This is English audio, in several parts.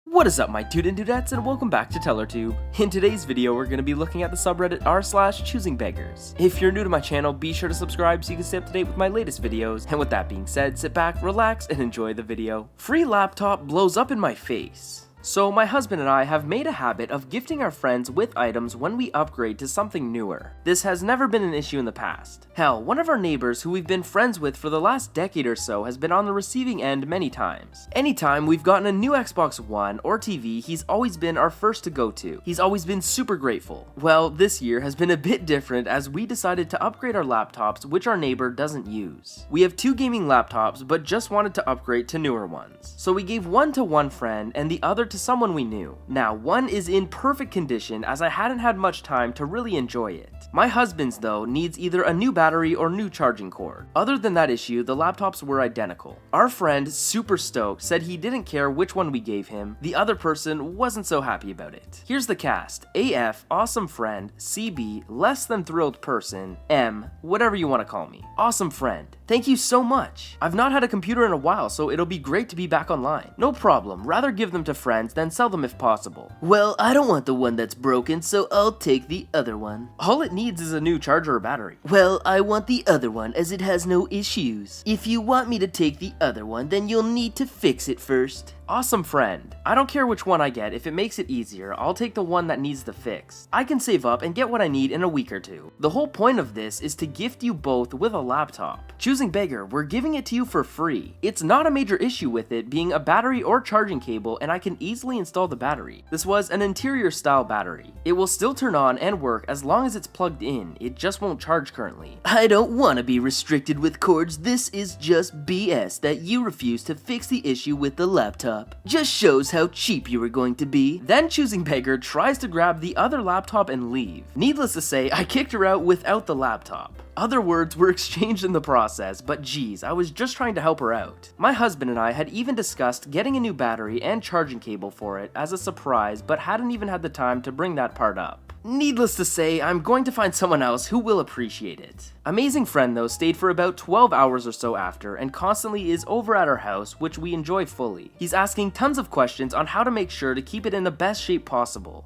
What is up, my dude and dudettes, and welcome back to TellerTube. In today's video, we're going to be looking at the subreddit r/choosingbeggars. If you're new to my channel, be sure to subscribe so you can stay up to date with my latest videos, and with that being said, sit back, relax, and enjoy the video. Free laptop blows up in my face. So my husband and I have made a habit of gifting our friends with items when we upgrade to something newer. This has never been an issue in the past. Hell, one of our neighbors who we've been friends with for the last decade or so has been on the receiving end many times. Anytime we've gotten a new Xbox One or TV, he's always been our first to go to. He's always been super grateful. Well, this year has been a bit different as we decided to upgrade our laptops, which our neighbor doesn't use. We have two gaming laptops, but just wanted to upgrade to newer ones. So we gave one to one friend and the other to someone we knew. Now, one is in perfect condition as I hadn't had much time to really enjoy it. My husband's, though, needs either a new battery or new charging cord. Other than that issue, the laptops were identical. Our friend, super stoked, said he didn't care which one we gave him. The other person wasn't so happy about it. Here's the cast: AF, awesome friend; CB, less than thrilled person; M, whatever you want to call me. Awesome friend. Thank you so much. I've not had a computer in a while, so it'll be great to be back online. No problem, rather give them to friends than sell them if possible. Well, I don't want the one that's broken, so I'll take the other one. All it needs is a new charger or battery. Well, I want the other one as it has no issues. If you want me to take the other one, then you'll need to fix it first. Awesome friend. I don't care which one I get, if it makes it easier, I'll take the one that needs the fix. I can save up and get what I need in a week or two. The whole point of this is to gift you both with a laptop. Choosing Beggar, we're giving it to you for free. It's not a major issue with it being a battery or charging cable, and I can easily install the battery. This was an interior style battery. It will still turn on and work as long as it's plugged in, it just won't charge currently. I don't want to be restricted with cords, this is just BS that you refuse to fix the issue with the laptop. Just shows how cheap you were going to be. Then Choosing Beggar tries to grab the other laptop and leave. Needless to say, I kicked her out without the laptop. Other words were exchanged in the process, but geez, I was just trying to help her out. My husband and I had even discussed getting a new battery and charging cable for it as a surprise, but hadn't even had the time to bring that part up. Needless to say, I'm going to find someone else who will appreciate it. Amazing friend though stayed for about 12 hours or so after and constantly is over at our house, which we enjoy fully. He's asking tons of questions on how to make sure to keep it in the best shape possible.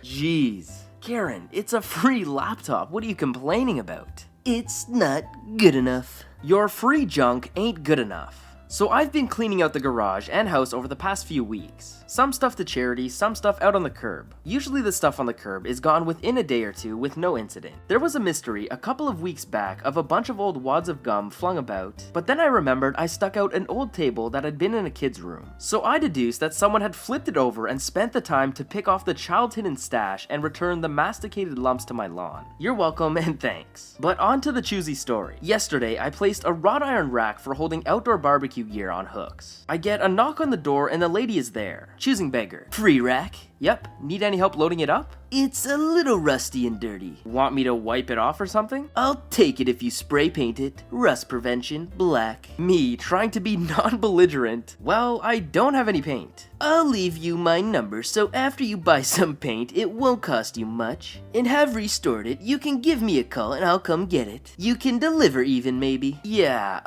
Jeez. Karen, it's a free laptop, what are you complaining about? It's not good enough. Your free junk ain't good enough. So I've been cleaning out the garage and house over the past few weeks. Some stuff to charity, some stuff out on the curb. Usually the stuff on the curb is gone within a day or two with no incident. There was a mystery a couple of weeks back of a bunch of old wads of gum flung about, but then I remembered I stuck out an old table that had been in a kid's room. So I deduced that someone had flipped it over and spent the time to pick off the child hidden stash and return the masticated lumps to my lawn. You're welcome and thanks. But on to the choosy story. Yesterday I placed a wrought iron rack for holding outdoor barbecue gear on hooks. I get a knock on the door and the lady is there. Choosing Beggar. Free rack? Yep. Need any help loading it up? It's a little rusty and dirty. Want me to wipe it off or something? I'll take it if you spray paint it. Rust prevention, black. Me, trying to be non-belligerent. Well, I don't have any paint. I'll leave you my number so after you buy some paint, it won't cost you much. And have restored it, you can give me a call and I'll come get it. You can deliver even maybe. Yeah,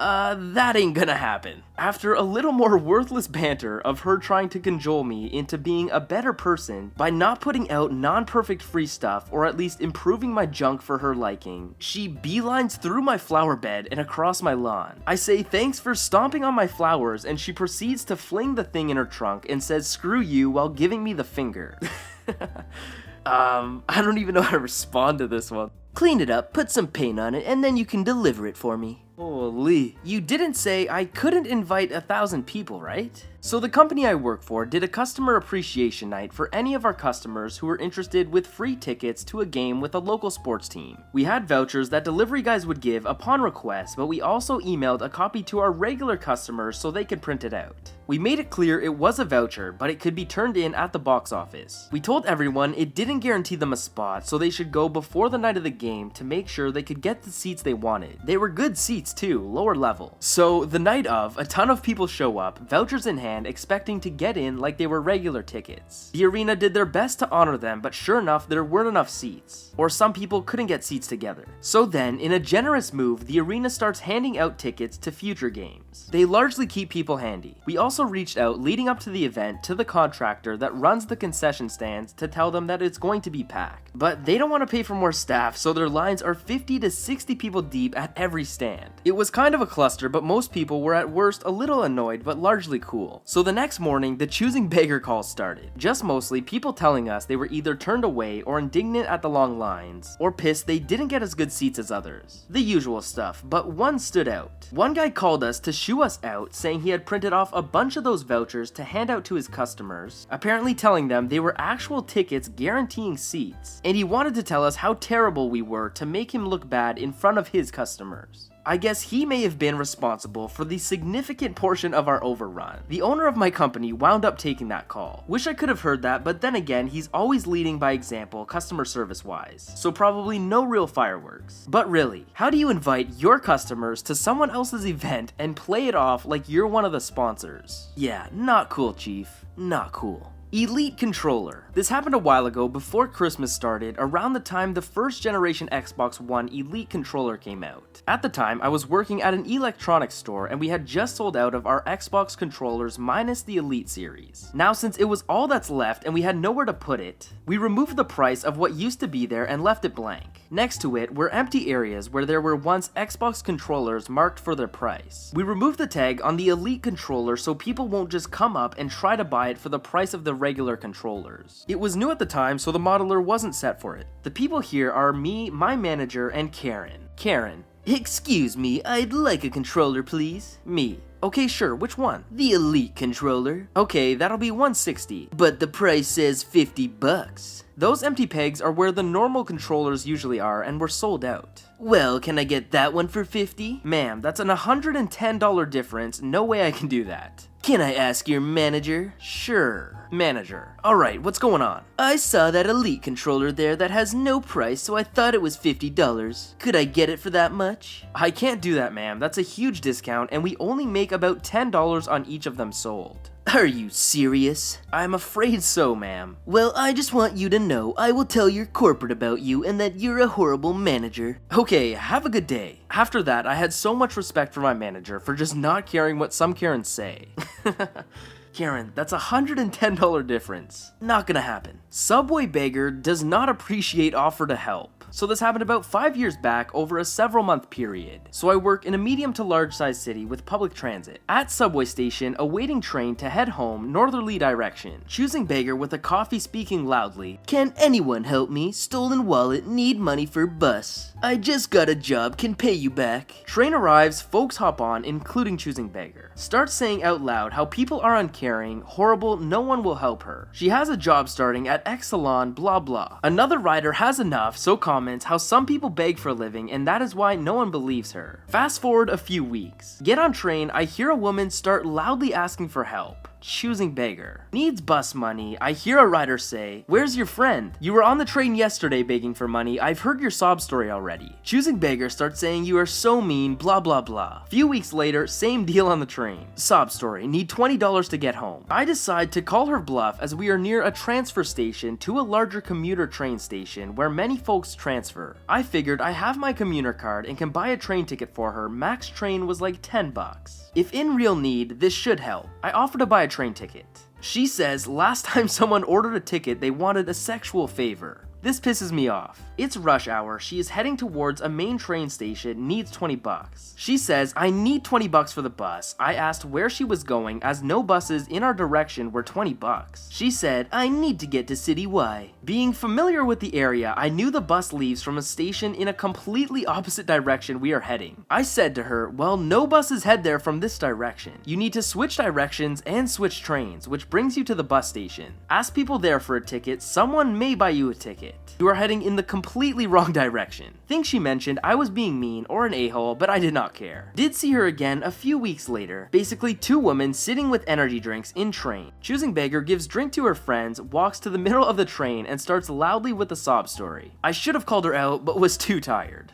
that ain't gonna happen. After a little more worthless banter of her trying to cajole me into being a better person by not putting out non-perfect free stuff or at least improving my junk for her liking, she beelines through my flower bed and across my lawn. I say thanks for stomping on my flowers and she proceeds to fling the thing in her trunk and says screw you while giving me the finger. I don't even know how to respond to this one. Clean it up, put some paint on it, and then you can deliver it for me. Holy. You didn't say I couldn't invite 1,000 people, right? So the company I work for did a customer appreciation night for any of our customers who were interested with free tickets to a game with a local sports team. We had vouchers that delivery guys would give upon request, but we also emailed a copy to our regular customers so they could print it out. We made it clear it was a voucher, but it could be turned in at the box office. We told everyone it didn't guarantee them a spot, so they should go before the night of the game to make sure they could get the seats they wanted. They were good seats too, lower level. So the night of, a ton of people show up, vouchers in hand, stand expecting to get in like they were regular tickets. The arena did their best to honor them, but sure enough, there weren't enough seats, or some people couldn't get seats together. So then, in a generous move, the arena starts handing out tickets to future games. They largely keep people handy. We also reached out leading up to the event to the contractor that runs the concession stands to tell them that it's going to be packed. But they don't want to pay for more staff, so their lines are 50 to 60 people deep at every stand. It was kind of a cluster, but most people were at worst a little annoyed, but largely cool. So the next morning, the Choosing Beggar calls started. Just mostly people telling us they were either turned away or indignant at the long lines, or pissed they didn't get as good seats as others. The usual stuff, but one stood out. One guy called us to shoo us out, saying he had printed off a bunch of those vouchers to hand out to his customers, apparently telling them they were actual tickets guaranteeing seats, and he wanted to tell us how terrible we were to make him look bad in front of his customers. I guess he may have been responsible for the significant portion of our overrun. The owner of my company wound up taking that call. Wish I could have heard that, but then again, he's always leading by example customer service wise, so probably no real fireworks. But really, how do you invite your customers to someone else's event and play it off like you're one of the sponsors? Yeah, not cool, chief. Not cool. Elite Controller. This happened a while ago before Christmas started, around the time the first generation Xbox One Elite Controller came out. At the time, I was working at an electronics store and we had just sold out of our Xbox controllers minus the Elite series. Now, since it was all that's left and we had nowhere to put it, we removed the price of what used to be there and left it blank. Next to it were empty areas where there were once Xbox controllers marked for their price. We removed the tag on the Elite controller so people won't just come up and try to buy it for the price of the regular controllers. It was new at the time, so the modeler wasn't set for it. The people here are me, my manager, and Karen. Karen. Excuse me, I'd like a controller, please. Me. Okay, sure, which one? The Elite controller. Okay, that'll be $160. But the price says $50. Those empty pegs are where the normal controllers usually are and were sold out. Well, can I get that one for $50? Ma'am, that's an $110 difference. No way I can do that. Can I ask your manager? Sure. Manager. Alright, what's going on? I saw that Elite controller there that has no price, so I thought it was $50. Could I get it for that much? I can't do that, ma'am. That's a huge discount, and we only make about $10 on each of them sold. Are you serious? I'm afraid so, ma'am. Well, I just want you to know I will tell your corporate about you and that you're a horrible manager. Okay, have a good day. After that, I had so much respect for my manager for just not caring what some Karens say. Karen, that's a $110 difference. Not gonna happen. Subway Beggar does not appreciate offer to help. So this happened about 5 years back over a several month period. So I work in a medium to large size city with public transit. At subway station, awaiting train to head home, northerly direction. Choosing Beggar with a coffee speaking loudly. Can anyone help me? Stolen wallet, need money for bus. I just got a job, can pay you back. Train arrives, folks hop on, including Choosing Beggar. Starts saying out loud how people are uncaring, horrible, no one will help her. She has a job starting at X Salon, blah blah. Another rider has enough, so comments how some people beg for a living and that is why no one believes her. Fast forward a few weeks. Get on train, I hear a woman start loudly asking for help. Choosing Beggar. Needs bus money. I hear a rider say, "Where's your friend? You were on the train yesterday begging for money. I've heard your sob story already." Choosing Beggar starts saying, "You are so mean, blah blah blah." Few weeks later, same deal on the train. Sob story. Need $20 to get home. I decide to call her bluff as we are near a transfer station to a larger commuter train station where many folks transfer. I figured I have my commuter card and can buy a train ticket for her. Max train was like $10. If in real need, this should help. I offer to buy a train ticket. She says last time someone ordered a ticket, they wanted a sexual favor. This pisses me off. It's rush hour, she is heading towards a main train station, needs $20. She says, I need $20 for the bus. I asked where she was going as no buses in our direction were $20. She said, I need to get to City Y. Being familiar with the area, I knew the bus leaves from a station in a completely opposite direction we are heading. I said to her, well, no buses head there from this direction. You need to switch directions and switch trains, which brings you to the bus station. Ask people there for a ticket, someone may buy you a ticket. You are heading in the completely wrong direction. Think she mentioned I was being mean or an a-hole, but I did not care. Did see her again a few weeks later. Basically 2 women sitting with energy drinks in train. Choosing Beggar gives drink to her friends, walks to the middle of the train, and starts loudly with a sob story. I should have called her out, but was too tired.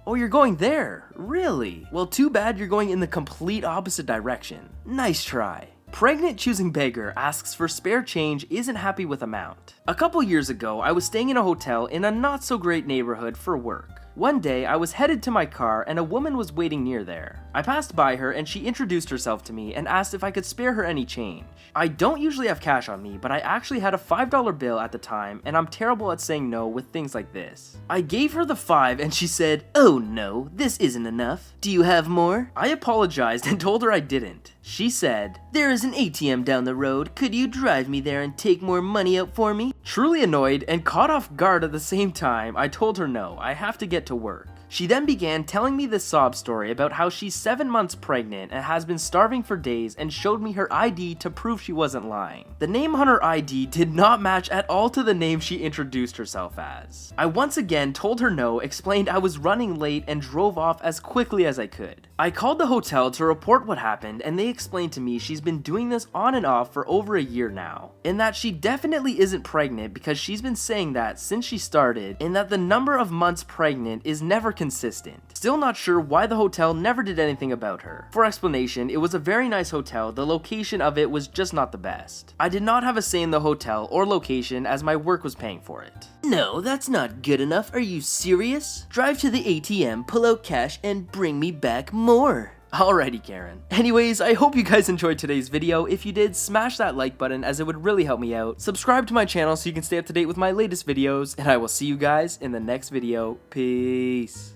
Oh, you're going there? Really? Well, too bad you're going in the complete opposite direction. Nice try. Pregnant Choosing Beggar asks for spare change, isn't happy with amount. A couple years ago, I was staying in a hotel in a not so great neighborhood for work. One day, I was headed to my car and a woman was waiting near there. I passed by her and she introduced herself to me and asked if I could spare her any change. I don't usually have cash on me, but I actually had a $5 bill at the time and I'm terrible at saying no with things like this. I gave her the 5 and she said, "Oh no, this isn't enough. Do you have more?" I apologized and told her I didn't. She said, "There is an ATM down the road. Could you drive me there and take more money out for me?" Truly annoyed and caught off guard at the same time, I told her no, I have to get to work. She then began telling me this sob story about how she's 7 months pregnant and has been starving for days and showed me her ID to prove she wasn't lying. The name on her ID did not match at all to the name she introduced herself as. I once again told her no, explained I was running late and drove off as quickly as I could. I called the hotel to report what happened and they explained to me she's been doing this on and off for over a year now, and that she definitely isn't pregnant because she's been saying that since she started, and that the number of months pregnant is never consistent. Still not sure why the hotel never did anything about her. For explanation, it was a very nice hotel, the location of it was just not the best. I did not have a say in the hotel or location as my work was paying for it. "No, that's not good enough. Are you serious? Drive to the ATM, pull out cash, and bring me back more." Alrighty, Karen. Anyways, I hope you guys enjoyed today's video. If you did, smash that like button as it would really help me out. Subscribe to my channel so you can stay up to date with my latest videos, and I will see you guys in the next video. Peace.